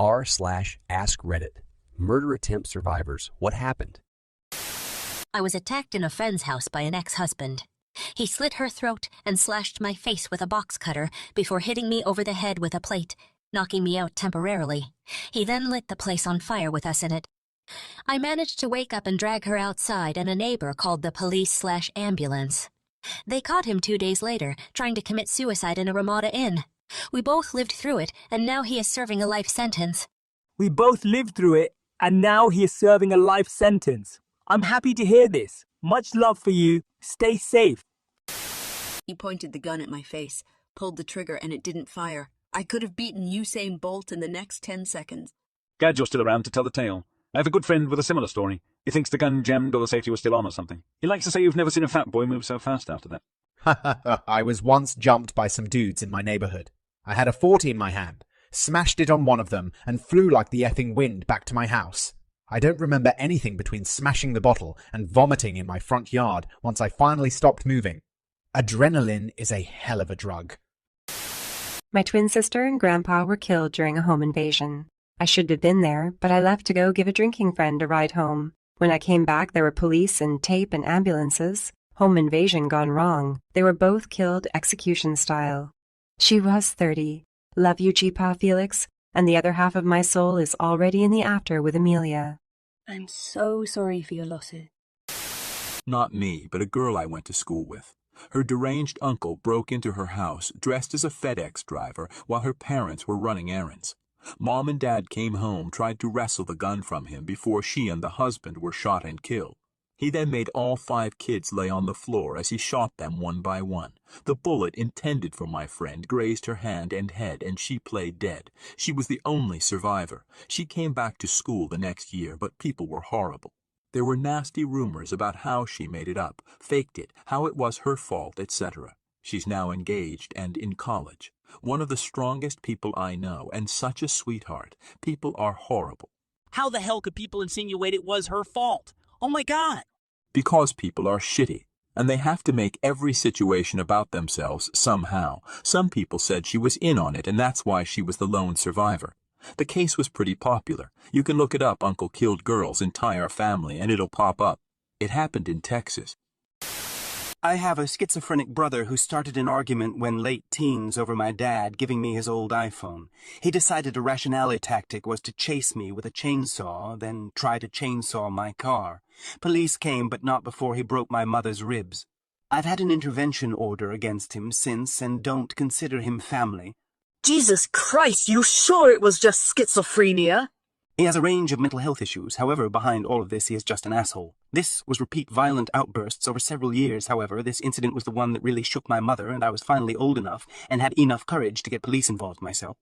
r/askreddit. Murder attempt survivors. What happened? I was attacked in a friend's house by an ex-husband. He slit her throat and slashed my face with a box cutter before hitting me over the head with a plate, knocking me out temporarily. He then lit the place on fire with us in it. I managed to wake up and drag her outside, and a neighbor called the police/ambulance. They caught him 2 days later, trying to commit suicide in a Ramada Inn. We both lived through it, and now he is serving a life sentence. We both lived through it, and now he is serving a life sentence. I'm happy to hear this. Much love for you. Stay safe. He pointed the gun at my face, pulled the trigger, and it didn't fire. I could have beaten Usain Bolt in the next 10 seconds. Glad you're still around to tell the tale. I have a good friend with a similar story. He thinks the gun jammed or the safety was still on or something. He likes to say you've never seen a fat boy move so fast after that. I was once jumped by some dudes in my neighborhood. I had a 40 in my hand, smashed it on one of them, and flew like the effing wind back to my house. I don't remember anything between smashing the bottle and vomiting in my front yard once I finally stopped moving. Adrenaline is a hell of a drug. My twin sister and grandpa were killed during a home invasion. I should have been there, but I left to go give a drinking friend a ride home. When I came back, there were police and tape and ambulances. Home invasion gone wrong. They were both killed execution style. She was 30. Love you, G-Pa Felix. And the other half of my soul is already in the after with Amelia. I'm so sorry for your losses. Not me, but a girl I went to school with. Her deranged uncle broke into her house dressed as a FedEx driver while her parents were running errands. Mom and Dad came home, tried to wrestle the gun from him before she and the husband were shot and killed. He then made all 5 kids lay on the floor as he shot them one by one. The bullet intended for my friend grazed her hand and head, and she played dead. She was the only survivor. She came back to school the next year, but people were horrible. There were nasty rumors about how she made it up, faked it, how it was her fault, etc. She's now engaged and in college. One of the strongest people I know, and such a sweetheart. People are horrible. How the hell could people insinuate it was her fault? Oh my God! Because people are shitty, and they have to make every situation about themselves somehow. Some people said she was in on it, and that's why she was the lone survivor. The case was pretty popular. You can look it up, Uncle Killed Girl's Entire Family, and it'll pop up. It happened in Texas. I have a schizophrenic brother who started an argument when late teens over my dad giving me his old iPhone. He decided a rationale tactic was to chase me with a chainsaw, then try to chainsaw my car. Police came, but not before he broke my mother's ribs. I've had an intervention order against him since and don't consider him family. Jesus Christ, you sure it was just schizophrenia? He has a range of mental health issues. However, behind all of this, he is just an asshole. This was repeat violent outbursts over several years. However, this incident was the one that really shook my mother, and I was finally old enough and had enough courage to get police involved myself.